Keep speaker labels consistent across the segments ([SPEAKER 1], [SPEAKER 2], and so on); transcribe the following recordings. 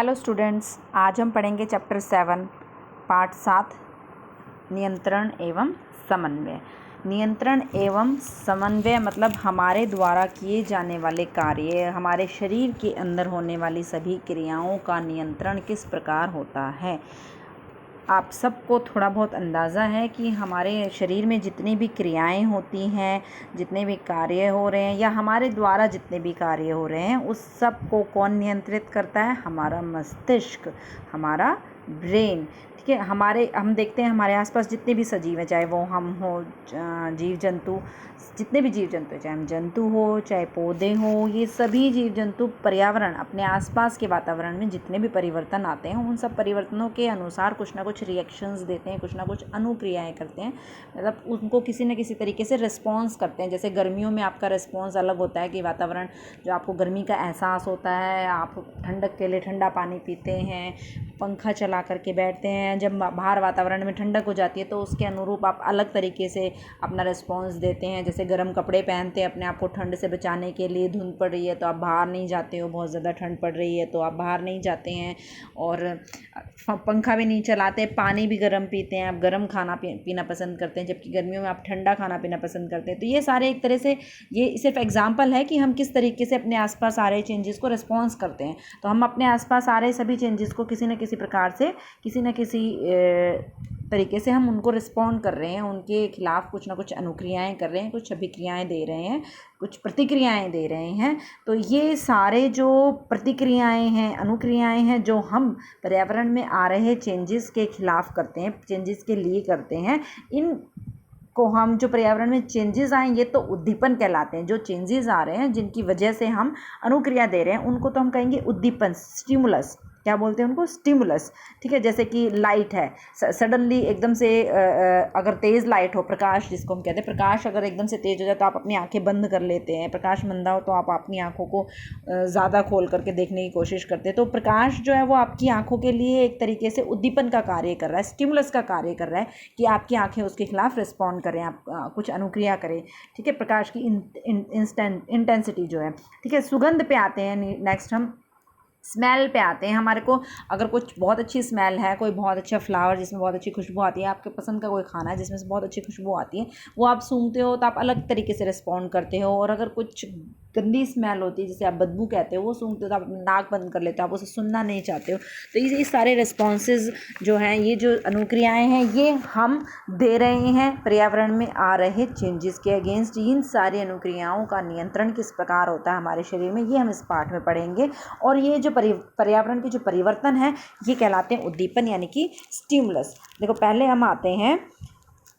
[SPEAKER 1] Hello students, आज हम पढ़ेंगे चैप्टर 7 पार्ट 7 नियंत्रण एवं समन्वय। नियंत्रण एवं समन्वय मतलब हमारे द्वारा किए जाने वाले कार्य, हमारे शरीर के अंदर होने वाली सभी क्रियाओं का नियंत्रण किस प्रकार होता है। आप सबको थोड़ा बहुत अंदाज़ा है कि हमारे शरीर में जितनी भी क्रियाएं होती हैं, जितने भी कार्य हो रहे हैं या हमारे द्वारा जितने भी कार्य हो रहे हैं, उस सब को कौन नियंत्रित करता है? हमारा मस्तिष्क, हमारा ब्रेन। ठीक है, हम देखते हैं हमारे आसपास जितने भी सजीव हैं, चाहे वो हम हो, जीव जंतु, जितने भी जीव जंतु, चाहे हम जंतु हो चाहे पौधे हो, ये सभी जीव जंतु पर्यावरण, अपने आसपास के वातावरण में जितने भी परिवर्तन आते हैं, उन सब परिवर्तनों के अनुसार कुछ ना कुछ रिएक्शंस देते हैं, कुछ ना कुछ अनुक्रियाएं करते हैं, मतलब उनको किसी न किसी तरीके से रिस्पॉन्स करते हैं। जैसे गर्मियों में आपका रिस्पॉन्स अलग होता है कि वातावरण, जो आपको गर्मी का एहसास होता है, आप ठंडक के लिए ठंडा पानी पीते हैं, पंखा चला करके बैठते हैं। जब बाहर वातावरण में ठंडक हो जाती है तो उसके अनुरूप आप अलग तरीके से अपना रिस्पॉन्स देते हैं। जैसे गर्म कपड़े पहनते हैं अपने आप को ठंड से बचाने के लिए, धुंध पड़ रही है तो आप बाहर नहीं जाते हो, बहुत ज़्यादा ठंड पड़ रही है तो आप बाहर नहीं जाते हैं, और पंखा भी नहीं चलाते, पानी भी गर्म पीते हैं, आप गर्म खाना पीना पसंद करते हैं, जबकि गर्मियों में आप ठंडा खाना पीना पसंद करते हैं। तो ये सारे एक तरह से, ये सिर्फ एग्जाम्पल है कि हम किस तरीके से अपने आसपास आ रहे चेंजेस को रिस्पॉन्स करते हैं। तो हम अपने आसपास आ रहे सभी चेंजेस को किसी न किसी प्रकार से, किसी न किसी तरीके से हम उनको रिस्पॉन्ड कर रहे हैं, उनके खिलाफ कुछ ना कुछ अनुक्रियाएं कर रहे हैं, कुछ अभिक्रियाएं दे रहे हैं, कुछ प्रतिक्रियाएं दे रहे हैं। तो ये सारे जो प्रतिक्रियाएं हैं, अनुक्रियाएं हैं, जो हम पर्यावरण में आ रहे चेंजेस के खिलाफ करते हैं, चेंजेस के लिए करते हैं, इन को हम, जो पर्यावरण में चेंजेस आए, ये तो उद्दीपन कहलाते हैं। जो चेंजेस आ रहे हैं जिनकी वजह से हम अनुक्रिया दे रहे हैं, उनको तो हम कहेंगे उद्दीपन, स्टिमुलस। क्या बोलते हैं उनको? स्टिमुलस। ठीक है, जैसे कि लाइट है, सडनली एकदम से अगर तेज़ लाइट हो, प्रकाश जिसको हम कहते हैं, प्रकाश अगर एकदम से तेज़ हो जाए तो आप अपनी आंखें बंद कर लेते हैं। प्रकाश मंदा हो तो आप अपनी आंखों को ज़्यादा खोल करके देखने की कोशिश करते हैं। तो प्रकाश जो है वो आपकी आंखों के लिए एक तरीके से उद्दीपन का कार्य कर रहा है, स्टिमुलस का कार्य कर रहा है कि आपकी आंखें उसके खिलाफ रिस्पॉन्ड करें, आप कुछ अनुक्रिया करें। ठीक है, प्रकाश की इंटेंसिटी जो है। ठीक है, सुगंध पे आते हैं। नेक्स्ट हम स्मेल पे आते हैं। हमारे को अगर कुछ बहुत अच्छी स्मेल है, कोई बहुत अच्छा फ्लावर जिसमें बहुत अच्छी खुशबू आती है, आपके पसंद का कोई खाना है जिसमें से बहुत अच्छी खुशबू आती है, वो आप सूंघते हो तो आप अलग तरीके से रिस्पॉन्ड करते हो। और अगर कुछ गंदी स्मेल होती है जिसे आप बदबू कहते हो, वो सूंघते हो तो आप नाक बंद कर लेते हो, आप उसे सुनना नहीं चाहते हो। तो ये सारे रिस्पॉन्सेज जो हैं, ये जो अनुक्रियाएं हैं, ये हम दे रहे हैं पर्यावरण में आ रहे चेंजेस के अगेंस्ट। इन सारी अनुक्रियाओं का नियंत्रण किस प्रकार होता है हमारे शरीर में, ये हम इस पाठ में पढ़ेंगे। और ये जो पर्यावरण के जो परिवर्तन है, ये कहलाते हैं उद्दीपन, यानी कि स्टिमुलस। देखो, पहले हम आते हैं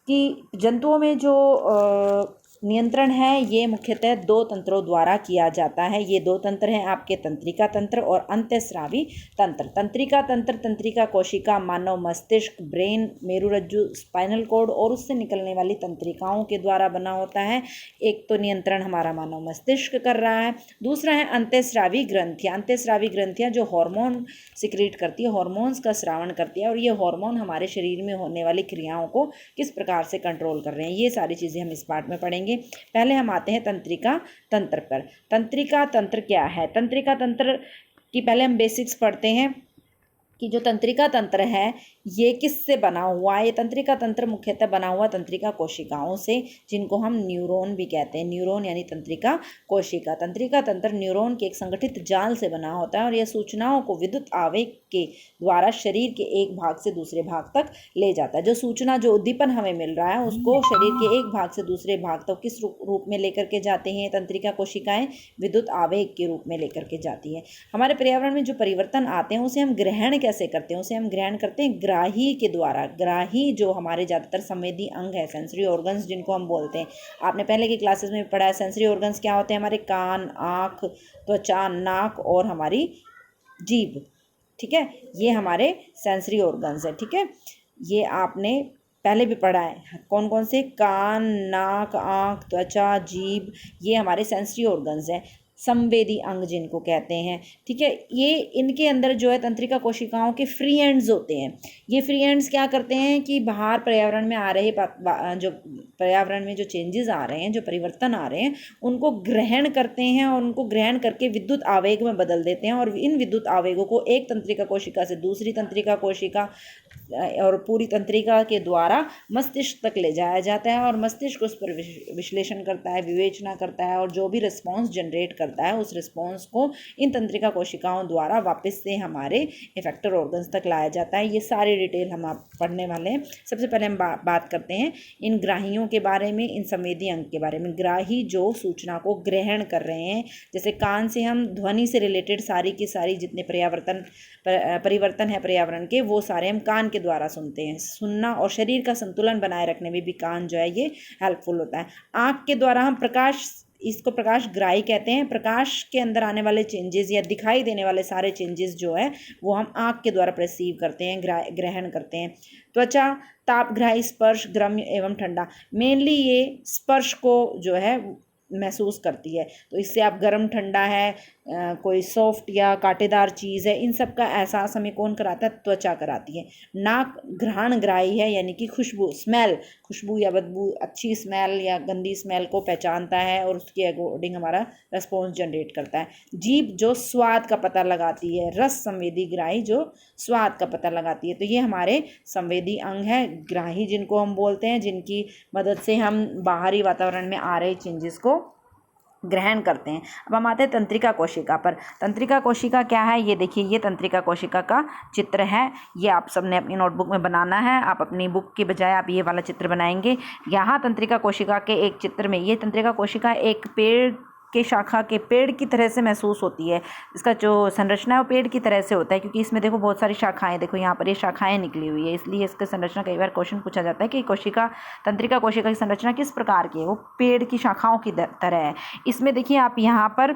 [SPEAKER 1] कि जंतुओं में जो नियंत्रण है, ये मुख्यतः दो तंत्रों द्वारा किया जाता है। ये दो तंत्र हैं आपके, तंत्रिका तंत्र और अंतःस्रावी तंत्र। तंत्रिका तंत्र, तंत्रिका कोशिका, मानव मस्तिष्क, ब्रेन, मेरुरज्जु, स्पाइनल कॉर्ड और उससे निकलने वाली तंत्रिकाओं के द्वारा बना होता है। एक तो नियंत्रण हमारा मानव मस्तिष्क कर रहा है, दूसरा है अंतःस्रावी ग्रंथियाँ। अंतःस्रावी ग्रंथियाँ जो हार्मोन सिक्रीट करती है, हार्मोन्स का स्रावण करती है, और ये हार्मोन हमारे शरीर में होने वाली क्रियाओं को किस प्रकार से कंट्रोल कर रहे हैं, ये सारी चीज़ें हम इस पार्ट में पढ़ेंगे। पहले हम आते हैं तंत्रिका तंत्र पर। तंत्रिका तंत्र क्या है? तंत्रिका तंत्र की पहले हम बेसिक्स पढ़ते हैं कि जो तंत्रिका तंत्र है ये किससे बना हुआ है। ये तंत्रिका तंत्र मुख्यतः बना हुआ तंत्रिका कोशिकाओं से, जिनको हम न्यूरॉन भी कहते हैं। न्यूरॉन यानी तंत्रिका कोशिका। तंत्रिका तंत्र न्यूरॉन के एक संगठित जाल से बना होता है, और यह सूचनाओं को विद्युत आवेग के द्वारा शरीर के एक भाग से दूसरे भाग तक ले जाता है। जो सूचना, जो उद्दीपन हमें मिल रहा है, उसको शरीर के एक भाग से दूसरे भाग तक किस रूप में लेकर के जाते हैं तंत्रिका कोशिकाएं? विद्युत आवेग के रूप में लेकर के जाती है। हमारे पर्यावरण में जो परिवर्तन आते हैं, उसे हम ग्रहण कैसे करते हैं? उसे हम ग्रहण करते हैं ग्राही के द्वारा। ग्राही जो हमारे ज़्यादातर संवेदी अंग है, सेंसरी ऑर्गन्स जिनको हम बोलते हैं, आपने पहले की क्लासेस में पढ़ा है। सेंसरी ऑर्गन्स क्या होते हैं? हमारे कान, आँख, त्वचा, नाक और हमारी जीभ। ठीक है, ये हमारे सेंसरी ऑर्गन्स है। ठीक है, ये आपने पहले भी पढ़ा है। कौन कौन से? कान, नाक, आँख, त्वचा, जीभ, ये हमारे सेंसरी ऑर्गन्स हैं। संवेदी अंग जिनको कहते हैं, ठीक है। ये इनके अंदर जो है तंत्रिका कोशिकाओं के फ्री एंड्स होते हैं। ये फ्री एंड्स क्या करते हैं कि बाहर पर्यावरण में आ रहे जो पर्यावरण में जो चेंजेस आ रहे हैं, जो परिवर्तन आ रहे हैं, उनको ग्रहण करते हैं और उनको ग्रहण करके विद्युत आवेग में बदल देते हैं और इन विद्युत आवेगों को एक तंत्रिका कोशिका से दूसरी तंत्रिका कोशिका और पूरी तंत्रिका के द्वारा मस्तिष्क तक ले जाया जाता है और मस्तिष्क उस पर विश्लेषण करता है, विवेचना करता है और जो भी रिस्पॉन्स जनरेट करता है उस रिस्पॉन्स को इन तंत्रिका कोशिकाओं द्वारा वापस से हमारे इफेक्टर ऑर्गन्स तक लाया जाता है। ये सारी डिटेल हम आप पढ़ने वाले हैं। सबसे पहले हम बात करते हैं इन ग्राहियों के बारे में, इन संवेदी अंग के बारे में। ग्राही जो सूचना को ग्रहण कर रहे हैं, जैसे कान से हम ध्वनि से रिलेटेड सारी की सारी जितने परिवर्तन है पर्यावरण के, वो सारे हम कान के द्वारा सुनते हैं। सुनना और शरीर का संतुलन बनाए रखने में भी कान जो है ये हेल्पफुल होता है। आँख के द्वारा हम इसको प्रकाश ग्राही कहते हैं। प्रकाश के अंदर आने वाले चेंजेस या दिखाई देने वाले सारे चेंजेस जो है वो हम आँख के द्वारा परसीव करते हैं, ग्रहण करते हैं। त्वचा तापग्राही, स्पर्श, गर्म एवं ठंडा। मेनली ये स्पर्श को जो है महसूस करती है, तो इससे आप गर्म ठंडा है, कोई सॉफ्ट या कांटेदार चीज़ है, इन सब का एहसास हमें कौन कराता है? त्वचा कराती है। नाक घ्राणग्राही है, यानी कि खुशबू या बदबू, अच्छी स्मेल या गंदी स्मेल को पहचानता है और उसके अकॉर्डिंग हमारा रिस्पॉन्स जनरेट करता है। जीभ जो स्वाद का पता लगाती है। रस संवेदी ग्राही जो स्वाद का पता लगाती है। तो ये हमारे संवेदी अंग है ग्राही, जिनको हम बोलते हैं, जिनकी मदद से हम बाहरी वातावरण में आ रहे चेंजेस को ग्रहण करते हैं। अब हम आते हैं तंत्रिका कोशिका पर। तंत्रिका कोशिका क्या है? ये देखिए, ये तंत्रिका कोशिका का चित्र है। ये आप सबने अपनी नोटबुक में बनाना है। आप अपनी बुक की बजाय आप ये वाला चित्र बनाएंगे। यहाँ तंत्रिका कोशिका के एक चित्र में ये तंत्रिका कोशिका एक पेड़ के शाखा के पेड़ की तरह से महसूस होती है। इसका जो संरचना है वो पेड़ की तरह से होता है, क्योंकि इसमें देखो बहुत सारी शाखाएं, देखो यहाँ पर ये शाखाएं निकली हुई है, इसलिए इसकी संरचना, कई बार क्वेश्चन पूछा जाता है कि तंत्रिका कोशिका की संरचना किस प्रकार की है, वो पेड़ की शाखाओं की तरह है। इसमें देखिए आप यहाँ पर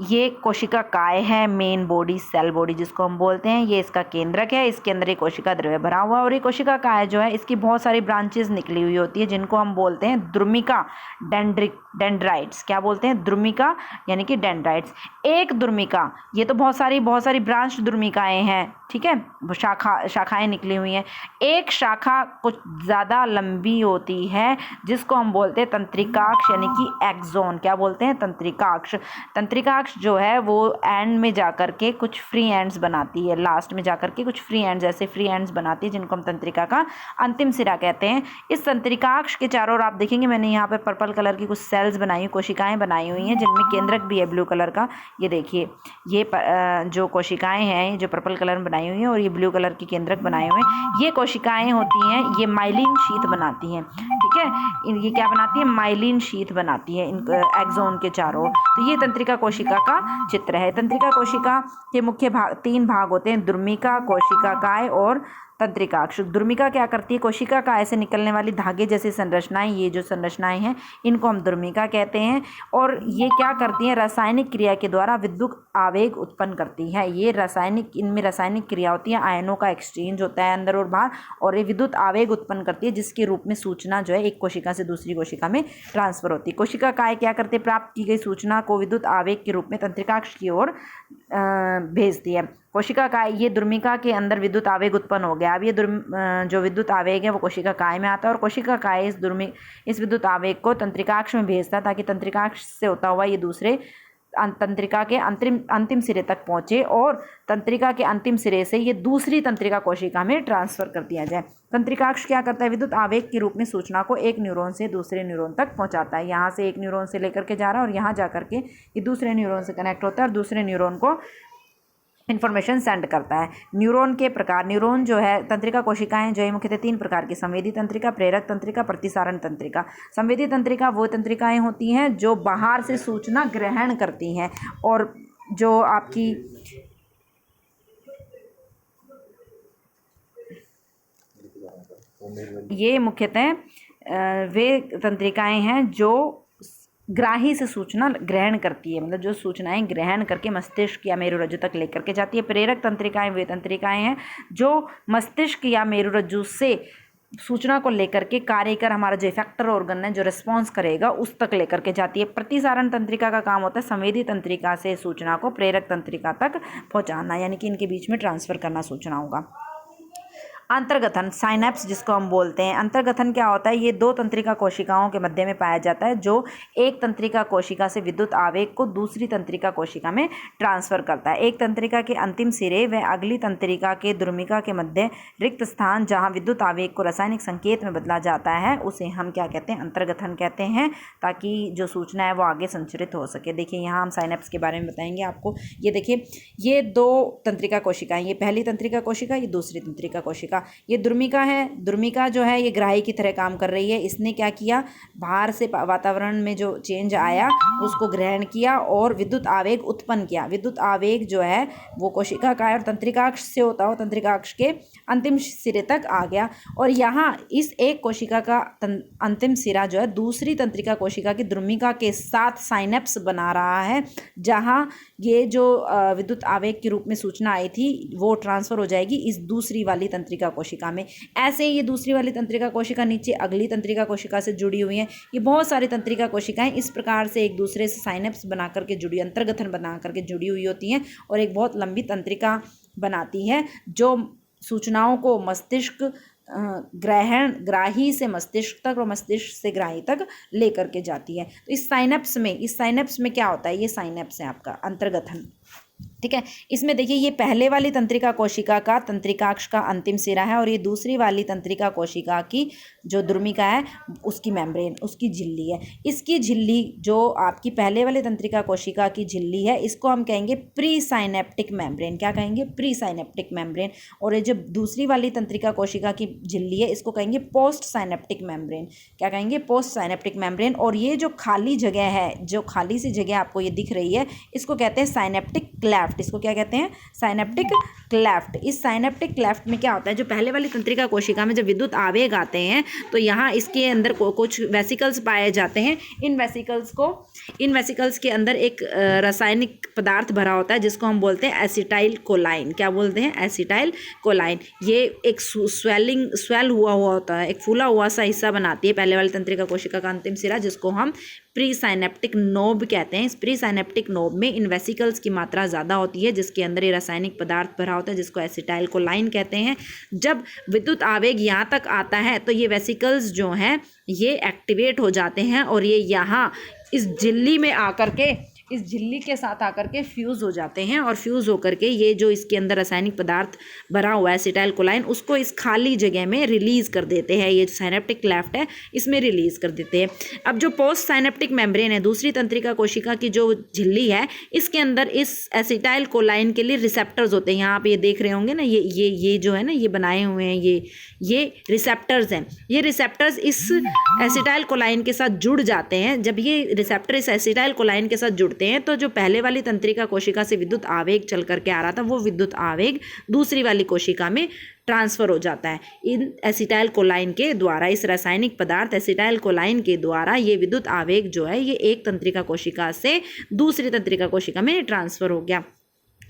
[SPEAKER 1] ये कोशिका काय है, मेन बॉडी, सेल बॉडी जिसको हम बोलते हैं, ये इसका केंद्रक है। इसके अंदर एक कोशिका द्रव्य भरा हुआ है और ये कोशिका काय जो है इसकी बहुत सारी ब्रांचेस निकली हुई होती है, जिनको हम बोलते हैं द्रुमिका डेंड्राइट्स। क्या बोलते हैं? द्रुमिका यानी कि डेंड्राइट्स। एक द्रुमिका, ये तो बहुत सारी ब्रांच द्रुमिकाएं हैं, ठीक है, शाखाएं निकली हुई हैं। एक शाखा कुछ ज़्यादा लंबी होती है जिसको हम बोलते हैं तंत्रिकाक्ष यानी कि एक्सोन। क्या बोलते हैं? तंत्रिकाक्ष। तंत्रिकाक्ष जो है वो एंड में जाकर के कुछ फ्री एंड्स बनाती है, लास्ट में जाकर के कुछ फ्री एंड्स, ऐसे फ्री एंड्स बनाती है जिनको हम तंत्रिका का अंतिम सिरा कहते हैं। इस तंत्रिकाक्ष के चारों ओर आप देखेंगे मैंने यहाँ पर पर्पल कलर की कुछ सेल्स बनाई, कोशिकाएं बनाई हुई हैं, जिनमें केंद्रक भी है ब्लू कलर का। ये देखिए, ये जो कोशिकाएं हैं जो पर्पल कलर में बनाई हुई हैं और ये ब्लू कलर की केंद्रक बनाए हुए हैं, ये कोशिकाएं होती हैं, ये माइलिन शीथ बनाती हैं, ठीक है। ये क्या बनाती है? माइलिन शीथ बनाती है इन एक्सोन के चारों। तो ये तंत्रिका कोशिका का चित्र है। तंत्रिका कोशिका के मुख्य तीन भाग होते हैं, द्रुमिका, कोशिका काय और तंत्रिकाक्ष। द्रुमिका क्या करती है? कोशिका काय से निकलने वाली धागे जैसी संरचनाएं, ये जो संरचनाएं हैं इनको हम द्रुमिका कहते हैं। और ये क्या करती हैं? रासायनिक क्रिया के द्वारा विद्युत आवेग उत्पन्न करती है। ये इनमें रासायनिक क्रिया होती है, आयनों का एक्सचेंज होता है अंदर और बाहर, और ये विद्युत आवेग उत्पन्न करती है, जिसके रूप में सूचना जो है एक कोशिका से दूसरी कोशिका में ट्रांसफर होती है। कोशिका काय क्या करती है? प्राप्त की गई सूचना को विद्युत आवेग के रूप में तंत्रिकाक्ष की ओर भेजती है। कोशिका काय, ये द्रुमिका के अंदर विद्युत आवेग उत्पन्न हो गया। अब ये जो विद्युत आवेग है वो कोशिका काय में आता है और कोशिका काय इस विद्युत आवेग को तंत्रिकाक्ष में भेजता है, ताकि तंत्रिकाक्ष से होता हुआ ये दूसरे तंत्रिका के अंतिम सिरे तक पहुँचे और तंत्रिका के अंतिम सिरे से ये दूसरी तंत्रिका कोशिका में ट्रांसफ़र कर दिया जाए। तंत्रिकाक्ष क्या करता है? विद्युत आवेग के रूप में सूचना को एक न्यूरॉन से दूसरे न्यूरॉन तक पहुंचाता है। यहाँ से एक न्यूरॉन से लेकर के जा रहा है और यहाँ जा करके ये दूसरे न्यूरॉन से कनेक्ट होता है और दूसरे न्यूरॉन को इन्फॉर्मेशन सेंड करता है। न्यूरॉन के प्रकार, न्यूरॉन जो है तंत्रिका कोशिकाएं जो है मुख्यतः तीन प्रकार की: संवेदी तंत्रिका, प्रेरक तंत्रिका, प्रतिसारण तंत्रिका। संवेदी तंत्रिका वो तंत्रिकाएं होती हैं जो बाहर से सूचना ग्रहण करती हैं, और जो आपकी ये मुख्यतः वे तंत्रिकाएं हैं जो ग्राही से सूचना ग्रहण करती है, मतलब जो सूचनाएं ग्रहण करके मस्तिष्क या मेरुरज्जु तक लेकर के जाती है। प्रेरक तंत्रिकाएं वे तंत्रिकाएं हैं जो मस्तिष्क या मेरुरज्जु से सूचना को लेकर के कार्य कर हमारा जो इफेक्टर ऑर्गन है जो रिस्पॉन्स करेगा उस तक लेकर के जाती है। प्रतिसारण तंत्रिका का काम होता है संवेदी तंत्रिका से सूचना को प्रेरक तंत्रिका तक पहुंचाना, यानी कि इनके बीच में ट्रांसफर करना सूचनाओं का। अंतर्गथन साइनेप्स जिसको हम बोलते हैं, अंतर्गथन क्या होता है? ये दो तंत्रिका कोशिकाओं के मध्य में पाया जाता है जो एक तंत्रिका कोशिका से विद्युत आवेग को दूसरी तंत्रिका कोशिका में ट्रांसफर करता है। एक तंत्रिका के अंतिम सिरे व अगली तंत्रिका के द्रुमिका के मध्य रिक्त स्थान जहां विद्युत आवेग को रासायनिक संकेत में बदला जाता है उसे हम क्या कहते हैं? अंतर्गथन कहते हैं, ताकि जो सूचना है वो आगे संचरित हो सके। देखिए यहाँ हम साइनेप्स के बारे में बताएंगे आपको। ये देखिए, ये दो तंत्रिका कोशिकाएं, ये पहली तंत्रिका कोशिका, ये दूसरी तंत्रिका कोशिका। ये द्रुमिका है, द्रुमिका जो है ये ग्राही की तरह काम कर रही है। इसने क्या किया? बाहर से वातावरण में जो चेंज आया उसको ग्रहण किया और विद्युत आवेग उत्पन्न किया। विद्युत आवेग जो है वो कोशिका का और तंत्रिकाक्ष से होता हो, तंत्रिकाक्ष के अंतिम सिरे तक आ गया। और यहाँ इस एक कोशिका का अंतिम सिरा जो है दूसरी तंत्रिका कोशिका की द्रुमिका के साथ साइनेप्स बना रहा है, जहाँ ये जो विद्युत आवेग के रूप में सूचना आई थी वो ट्रांसफर हो जाएगी इस दूसरी वाली तंत्रिका कोशिका में। ऐसे ही ये दूसरी वाली तंत्रिका कोशिका नीचे अगली तंत्रिका कोशिका से जुड़ी हुई है। ये बहुत सारी तंत्रिका कोशिकाएं इस प्रकार से एक दूसरे से साइनेप्स बना करके जुड़ी, अंतर्गथन बना करके जुड़ी हुई होती हैं और एक बहुत लंबी तंत्रिका बनाती है जो सूचनाओं को मस्तिष्क ग्राही से मस्तिष्क तक और मस्तिष्क से ग्राही तक लेकर के जाती है। तो इस साइनेप्स में क्या होता है? ये साइनेप्स है आपका अंतर्गथन, ठीक है। इसमें देखिए ये पहले वाली तंत्रिका कोशिका का तंत्रिकाक्ष का अंतिम सिरा है और ये दूसरी वाली तंत्रिका कोशिका की जो द्रुमिका है उसकी मेम्ब्रेन, उसकी झिल्ली है। इसकी झिल्ली जो आपकी पहले वाले तंत्रिका कोशिका की झिल्ली है इसको हम कहेंगे प्री साइनेप्टिक मेम्ब्रेन। क्या कहेंगे? Pre synaptic membrane. और ये जो दूसरी वाली तंत्रिका कोशिका की झिल्ली है इसको कहेंगे पोस्ट साइनेप्टिक मेम्ब्रेन। क्या कहेंगे? Post synaptic membrane. और ये जो खाली जगह है, जो खाली सी जगह आपको ये दिख रही है, इसको कहते हैं साइनेप्टिक क्लेफ्ट। इसको क्या कहते हैं? Synaptic cleft. इस साइनेप्टिक क्लेफ्ट में क्या होता है? जो पहले वाली तंत्रिका कोशिका में जब विद्युत आवेग आते हैं तो यहाँ इसके अंदर कुछ वेसिकल्स पाए जाते हैं। इन वेसिकल्स के अंदर एक रासायनिक पदार्थ भरा होता है जिसको हम बोलते हैं एसिटाइल कोलाइन। क्या बोलते हैं? एसिटाइल कोलाइन। ये एक स्वेल हुआ होता है, एक फूला हुआ सा हिस्सा बनाती है पहले वाली तंत्रिका कोशिका का अंतिम सिरा, जिसको हम प्री साइनेप्टिक नोब कहते हैं। इस प्री साइनेप्टिक नोब में इन वेसिकल्स की मात्रा ज़्यादा होती है जिसके अंदर ये रासायनिक पदार्थ भरा होता है जिसको एसिटाइल कोलाइन कहते हैं। जब विद्युत आवेग यहाँ तक आता है तो ये वेसिकल्स जो हैं ये एक्टिवेट हो जाते हैं और ये यहाँ इस झिल्ली में आकर के, इस झिल्ली के साथ आकर के फ्यूज़ हो जाते हैं और फ्यूज़ होकर के ये जो इसके अंदर रासायनिक पदार्थ भरा हुआ है एसिटाइल कोलाइन उसको इस खाली जगह में रिलीज़ कर देते हैं। ये जो साइनेप्टिक क्लेफ्ट है इसमें रिलीज़ कर देते हैं। अब जो पोस्ट साइनेप्टिक मेम्ब्रेन है, दूसरी तंत्रिका कोशिका की जो झिल्ली है, इसके अंदर इस एसिटाइल कोलाइन के लिए रिसेप्टर्स होते हैं। यहाँ आप ये देख रहे होंगे ना, ये जो है ना, ये बनाए हुए हैं, ये रिसेप्टर्स हैं। ये रिसेप्टर्स इस एसिटाइल कोलाइन के साथ जुड़ जाते हैं। जब ये रिसेप्टर इस एसिटाइल कोलाइन के साथ जुड़ते हैं तो जो पहले वाली तंत्रिका कोशिका से विद्युत आवेग चल करके आ रहा था वो विद्युत आवेग दूसरी वाली कोशिका में ट्रांसफ़र हो जाता है इन एसिटाइल कोलाइन के द्वारा। इस रासायनिक पदार्थ एसिटाइल कोलाइन के द्वारा ये विद्युत आवेग जो है ये एक तंत्रिका कोशिका से दूसरी तंत्रिका कोशिका में ट्रांसफ़र हो गया।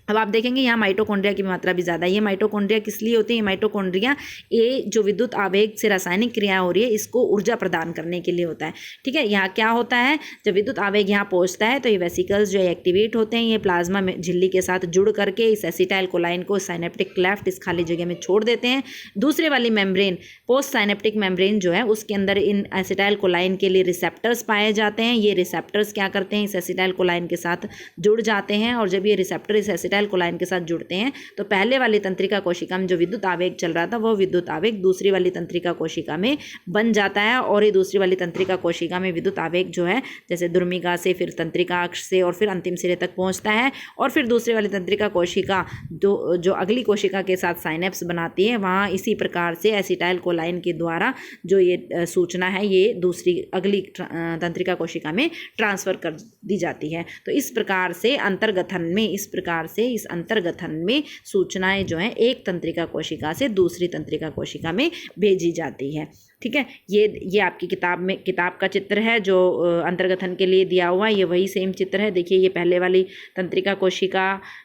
[SPEAKER 1] अब आप देखेंगे यहाँ माइटोकॉन्ड्रिया की मात्रा भी ज़्यादा है। ये माइटोकॉन्ड्रिया किस लिए होती है? माइटोकॉन्ड्रिया ये जो विद्युत आवेग से रासायनिक क्रिया हो रही है इसको ऊर्जा प्रदान करने के लिए होता है, ठीक है। यहाँ क्या होता है? जब विद्युत आवेग यहाँ पहुँचता है तो ये वेसिकल्स जो है एक्टिवेट होते हैं, ये प्लाज्मा में झिल्ली के साथ जुड़ करके इस एसिटाइल कोलाइन को साइनेप्टिक क्लेफ्ट इस खाली जगह में छोड़ देते हैं। दूसरे वाली मेम्ब्रेन, पोस्ट साइनेप्टिक मेम्ब्रेन जो है उसके अंदर इन एसिटाइल कोलाइन के लिए रिसेप्टर्स पाए जाते हैं। ये रिसेप्टर्स क्या करते हैं? इस एसिटाइल कोलाइन के साथ जुड़ जाते हैं और जब ये रिसेप्टर इस एसिटाइल कोलाइन के साथ जुड़ते हैं तो पहले वाली तंत्रिका कोशिका में जो विद्युत आवेग चल रहा था वो विद्युत आवेग दूसरी वाली तंत्रिका कोशिका में बन जाता है और ये दूसरी वाली तंत्रिका कोशिका में विद्युत आवेग जो है जैसे द्रुमिका से फिर तंत्रिकाक्ष से और फिर अंतिम सिरे तक पहुंचता है और फिर दूसरी वाली तंत्रिका कोशिका जो अगली कोशिका के साथ साइनेप्स बनाती है वहाँ इसी प्रकार से एसिटाइल कोलाइन के द्वारा जो ये सूचना है ये दूसरी अगली तंत्रिका कोशिका में ट्रांसफ़र कर दी जाती है। तो इस प्रकार से अंतर्गथन में इस प्रकार से से इस अंतर्गथन में सूचनाएं जो हैं एक तंत्रिका कोशिका से दूसरी तंत्रिका कोशिका में भेजी जाती है। ठीक है, ये आपकी किताब का चित्र है जो अंतर्गथन के लिए दिया हुआ है। ये वही सेम चित्र है। देखिए ये पहले वाली तंत्रिका कोशिका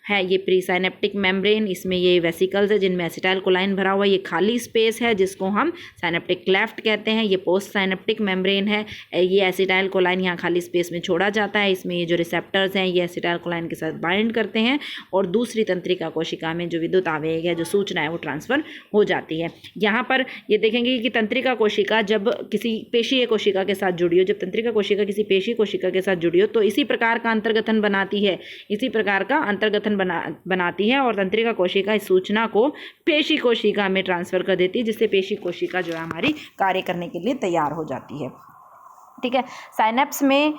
[SPEAKER 1] है, ये प्री साइनेप्टिक मेम्ब्रेन, इसमें ये वेसिकल्स है जिनमें एसिटाइल कोलाइन भरा हुआ है। ये खाली स्पेस है जिसको हम साइनेप्टिक क्लेफ्ट कहते हैं। ये पोस्ट साइनेप्टिक मेम्ब्रेन है, ये एसिटाइल कोलाइन यहाँ खाली स्पेस में छोड़ा जाता है। इसमें ये जो रिसेप्टर्स हैं ये एसिटाइल कोलाइन के साथ बाइंड करते हैं और दूसरी तंत्रिका कोशिका में जो विद्युत आवेग है, जो सूचना है, वो ट्रांसफर हो जाती है। यहाँ पर ये देखेंगे कि तंत्रिका कोशिका जब किसी पेशीय कोशिका के साथ जुड़ी हो, जब तंत्रिका कोशिका किसी पेशीय कोशिका के साथ जुड़ी हो तो इसी प्रकार का अंतर्गथन बनाती है, इसी प्रकार का अंतर्गथन बनाती है और तंत्रिका कोशिका इस सूचना को पेशी कोशिका में ट्रांसफर कर देती है, जिससे पेशी कोशिका जो है हमारी कार्य करने के लिए तैयार हो जाती है। ठीक है, साइनेप्स में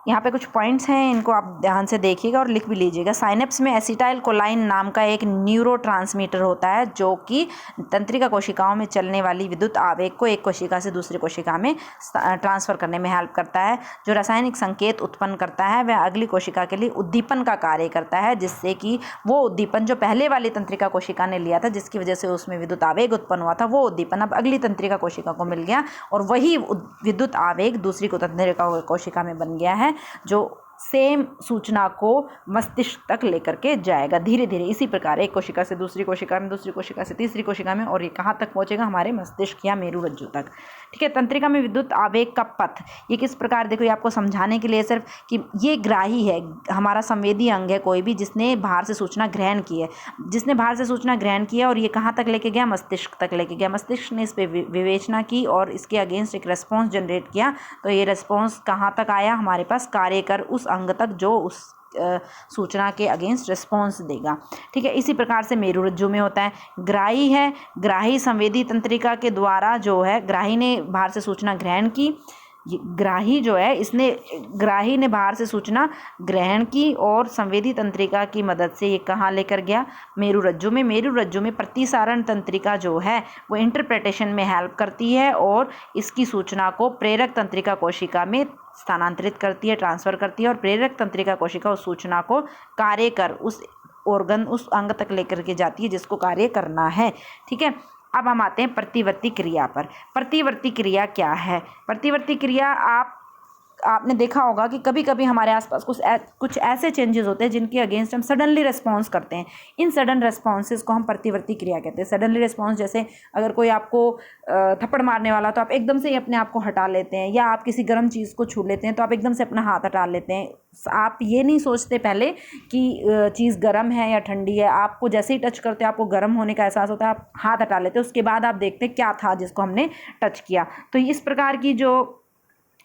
[SPEAKER 1] यहाँ पे कुछ पॉइंट्स हैं, इनको आप ध्यान से देखिएगा और लिख भी लीजिएगा। साइनेप्स में एसिटाइल कोलाइन नाम का एक न्यूरोट्रांसमीटर होता है जो कि तंत्रिका कोशिकाओं में चलने वाली विद्युत आवेग को एक कोशिका से दूसरी कोशिका में ट्रांसफ़र करने में हेल्प करता है। जो रासायनिक संकेत उत्पन्न करता है वह अगली कोशिका के लिए उद्दीपन का कार्य करता है, जिससे कि वो उद्दीपन जो पहले वाली तंत्रिका कोशिका ने लिया था, जिसकी वजह से उसमें विद्युत आवेग उत्पन्न हुआ था, वो उद्दीपन अब अगली तंत्रिका कोशिका को मिल गया और वही विद्युत आवेग दूसरी तंत्रिका कोशिका में बन गया है, जो सेम सूचना को मस्तिष्क तक लेकर के जाएगा धीरे धीरे। इसी प्रकार एक कोशिका से दूसरी कोशिका में, दूसरी कोशिका से तीसरी कोशिका में, और ये कहाँ तक पहुँचेगा, हमारे मस्तिष्क या मेरुरज्जु तक। ठीक है, तंत्रिका में विद्युत आवेग का पथ ये किस प्रकार, देखो ये आपको समझाने के लिए सिर्फ कि ये ग्राही है, हमारा संवेदी अंग है कोई भी जिसने बाहर से सूचना ग्रहण की है, जिसने बाहर से सूचना ग्रहण किया और ये कहाँ तक लेके गया, मस्तिष्क तक लेके गया। मस्तिष्क ने इस पर विवेचना की और इसके अगेंस्ट एक रेस्पॉन्स जनरेट किया, तो ये रेस्पॉन्स कहाँ तक आया, हमारे पास कार्य कर उस अंग तक जो उस सूचना के अगेंस्ट रिस्पॉन्स देगा। ठीक है, इसी प्रकार से मेरुरज्जु में होता है। ग्राही है, ग्राही संवेदी तंत्रिका के द्वारा जो है, ग्राही ने बाहर से सूचना ग्रहण की, ग्राही जो है ग्राही ने बाहर से सूचना ग्रहण की और संवेदी तंत्रिका की मदद से ये कहाँ लेकर गया, मेरुरज्जु में। मेरुरज्जु में प्रतिसारण तंत्रिका जो है वो इंटरप्रिटेशन में हेल्प करती है और इसकी सूचना को प्रेरक तंत्रिका कोशिका में स्थानांतरित करती है, ट्रांसफ़र करती है, और प्रेरक तंत्रिका कोशिका उस सूचना को कार्य कर उस ऑर्गन, उस अंग तक लेकर के जाती है जिसको कार्य करना है। ठीक है, अब हम आते हैं प्रतिवर्ती क्रिया पर। प्रतिवर्ती क्रिया क्या है? प्रतिवर्ती क्रिया आपने देखा होगा कि कभी कभी हमारे आसपास कुछ ऐसे चेंजेस होते हैं जिनके अगेंस्ट हम सडनली रिस्पॉन्स करते हैं। इन सडन रिस्पॉन्सेस को हम प्रतिवर्ती क्रिया कहते हैं। सडनली रिस्पॉन्स, जैसे अगर कोई आपको थप्पड़ मारने वाला तो आप एकदम से ही अपने आप को हटा लेते हैं, या आप किसी गर्म चीज़ को छू लेते हैं तो आप एकदम से अपना हाथ हटा लेते हैं। आप ये नहीं सोचते पहले कि चीज़ गर्म है या ठंडी है, आपको जैसे ही टच करते हो आपको गर्म होने का एहसास होता है, आप हाथ हटा लेते हैं, उसके बाद आप देखते हैं क्या था जिसको हमने टच किया। तो इस प्रकार की जो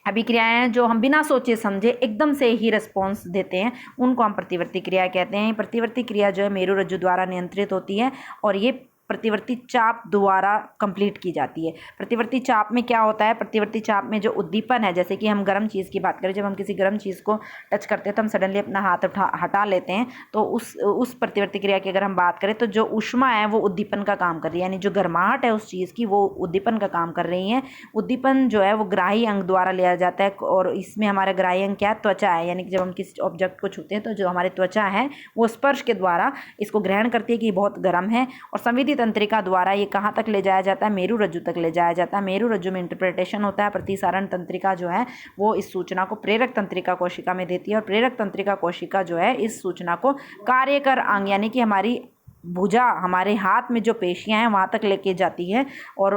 [SPEAKER 1] अभिक्रियाएं हैं जो हम बिना सोचे समझे एकदम से ही रिस्पॉन्स देते हैं, उनको हम प्रतिवर्ती क्रिया कहते हैं। प्रतिवर्ती क्रिया जो है मेरुरज्जु द्वारा नियंत्रित होती है और ये प्रतिवर्ती चाप द्वारा कंप्लीट की जाती है। प्रतिवर्ती चाप में क्या होता है, प्रतिवर्ती चाप में जो उद्दीपन है, जैसे कि हम गर्म चीज़ की बात करें, जब हम किसी गर्म चीज़ को टच करते हैं तो हम सडनली अपना हाथ हटा लेते हैं, तो उस प्रतिवर्ती क्रिया की अगर हम बात करें तो जो ऊष्मा है वो उद्दीपन का काम कर रही है, यानी जो गर्माहट है उस चीज़ की वो उद्दीपन का काम कर रही है। उद्दीपन जो है वो ग्राही अंग द्वारा लिया जाता है और इसमें हमारा ग्राही अंग क्या है, त्वचा है, यानी कि जब हम किसी ऑब्जेक्ट को छूते हैं तो जो हमारी त्वचा है वो स्पर्श के द्वारा इसको ग्रहण करती है कि बहुत गर्म है, और संवेदी तंत्रिका द्वारा ये कहाँ तक ले जाया जाता है, मेरुरज्जु तक ले जाया जाता है। मेरुरज्जु में इंटरप्रिटेशन होता है। प्रतिसारण तंत्रिका जो है वो इस सूचना को प्रेरक तंत्रिका कोशिका में देती है और प्रेरक तंत्रिका कोशिका जो है इस सूचना को कार्यकर अंग, यानी कि हमारी भुजा, हमारे हाथ में जो पेशियां हैं वहाँ तक लेके जाती है और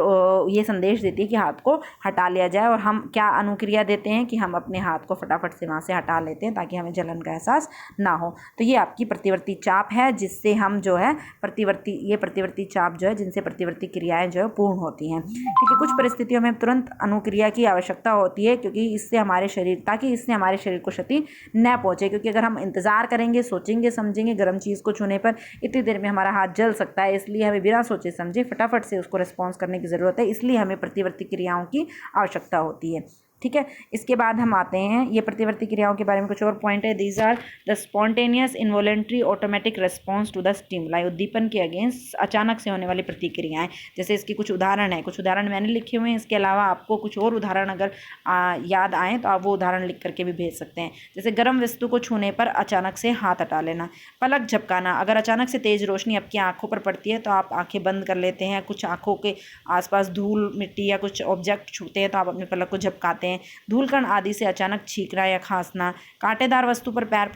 [SPEAKER 1] ये संदेश देती है कि हाथ को हटा लिया जाए, और हम क्या अनुक्रिया देते हैं कि हम अपने हाथ को फटाफट से वहाँ से हटा लेते हैं ताकि हमें जलन का एहसास ना हो। तो ये आपकी प्रतिवर्ती चाप है जिससे हम जो है प्रतिवर्ती चाप जो है जिनसे प्रतिवर्ती क्रियाएं जो है पूर्ण होती हैं। ठीक है, कुछ परिस्थितियों में तुरंत अनुक्रिया की आवश्यकता होती है ताकि इससे हमारे शरीर को क्षति न पहुँचे, क्योंकि अगर हम इंतज़ार करेंगे, सोचेंगे समझेंगे गर्म चीज़ को छूने पर, इतनी देर में हमारा हाथ जल सकता है, इसलिए हमें बिना सोचे समझे फटाफट से उसको रिस्पॉन्स करने की ज़रूरत है। इसलिए हमें प्रतिवर्ती क्रियाओं की आवश्यकता होती है। ठीक है। इसके बाद हम आते हैं ये प्रतिवर्ती क्रियाओं के बारे में कुछ और पॉइंट है। These are the spontaneous involuntary automatic response to the stimuli, उद्दीपन के अगेंस्ट अचानक से होने वाली प्रतिक्रियाएं। जैसे इसके कुछ उदाहरण है, कुछ उदाहरण मैंने लिखे हुए हैं, इसके अलावा आपको कुछ और उदाहरण अगर याद आए तो आप वो उदाहरण लिख करके भी भेज सकते हैं। जैसे गर्म वस्तु को छूने पर अचानक से हाथ हटा लेना, पलक झपकाना, अगर अचानक से तेज रोशनी आपकी आंखों पर पड़ती है तो आप आंखें बंद कर लेते हैं, कुछ आंखों के आसपास धूल मिट्टी या कुछ ऑब्जेक्ट छूते हैं तो आप अपने पलक को झपकाते हैं। धूलकण आदि से अचानक छींकना या खांसना, कांटेदार वस्तु पर पैर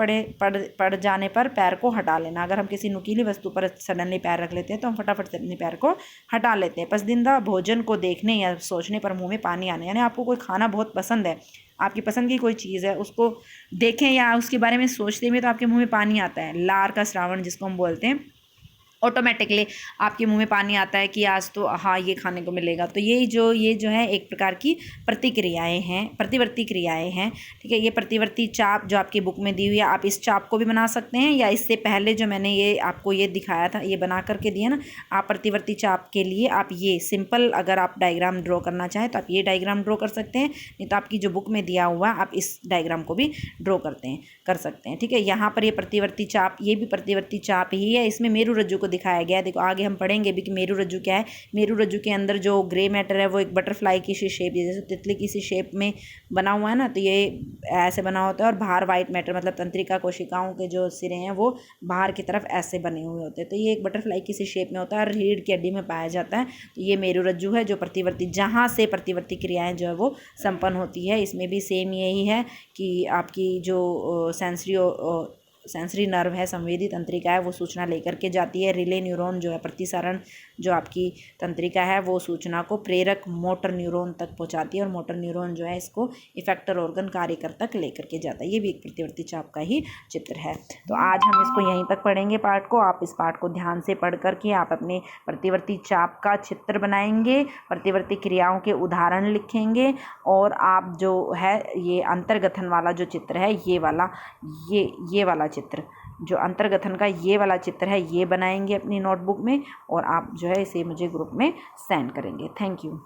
[SPEAKER 1] पड़ जाने पर पैर को हटा लेना, अगर हम किसी नुकीली वस्तु पर सडनली पैर रख लेते हैं तो हम फटाफट से अपने पैर को हटा लेते हैं। पसंदीदा भोजन को देखने या सोचने पर मुंह में पानी आना, यानी आपको कोई खाना बहुत पसंद है, आपकी पसंद की कोई चीज़ है, उसको देखें या उसके बारे में सोचते हुए तो आपके मुंह में पानी आता है। लार का श्रावण जिसको हम बोलते हैं, ऑटोमेटिकली आपके मुंह में पानी आता है कि आज तो हाँ ये खाने को मिलेगा। तो ये जो है एक प्रकार की प्रतिक्रियाएं हैं, प्रतिवर्ती क्रियाएं हैं। ठीक है, ये प्रतिवर्ती चाप जो आपकी बुक में दी हुई है, आप इस चाप को भी बना सकते हैं या इससे पहले जो मैंने ये आपको ये दिखाया था, ये बना करके दिया ना, आप प्रतिवर्ती चाप के लिए आप ये सिंपल अगर आप डायग्राम ड्रॉ करना चाहें तो आप ये डायग्राम ड्रॉ कर सकते हैं, नहीं तो आपकी जो बुक में दिया हुआ आप इस डायग्राम को भी ड्रॉ कर सकते हैं। ठीक है, यहाँ पर ये प्रतिवर्ती चाप, ये भी प्रतिवर्ती चाप ही है, इसमें मेरू रज्जु को दिखाया गया है। देखो आगे हम पढ़ेंगे भी कि मेरू रज्जु क्या है। मेरू रज्जु के अंदर जो ग्रे मैटर है वो एक बटरफ्लाई की सी शेप, जैसे तितली की सी शेप में बना हुआ है ना, तो ये ऐसे बना होता है। और बाहर वाइट मैटर मतलब तंत्रिका कोशिकाओं के जो सिरे हैं वो बाहर की तरफ ऐसे बने हुए होते हैं, तो ये एक बटरफ्लाई की सी शेप में होता है और रीढ़ की हड्डी में पाया जाता है। तो ये मेरू रज्जु है जो प्रतिवर्ती, जहाँ से प्रतिवर्ती क्रियाएँ जो है वो संपन्न होती है। इसमें भी सेम यही है कि आपकी जो सेंसरी नर्व है, संवेदी तंत्रिका है, वो सूचना लेकर के जाती है। रिले न्यूरॉन जो है, प्रतिसारण जो आपकी तंत्रिका है, वो सूचना को प्रेरक मोटर न्यूरॉन तक पहुंचाती है और मोटर न्यूरॉन जो है इसको इफेक्टर ऑर्गन कार्यकर तक लेकर के जाता है। ये भी एक प्रतिवर्ती चाप का ही चित्र है। तो आज हम इसको यहीं तक पढ़ेंगे पाठ को। आप इस पाठ को ध्यान से पढ़ करके आप अपने प्रतिवर्ती चाप का चित्र बनाएंगे, प्रतिवर्ती क्रियाओं के उदाहरण लिखेंगे और आप जो है ये अंतर्गठन वाला जो चित्र है, ये वाला चित्र, जो अंतर्गठन का ये वाला चित्र है, ये बनाएंगे अपनी नोटबुक में और आप जो है इसे मुझे ग्रुप में सेंड करेंगे। Thank you.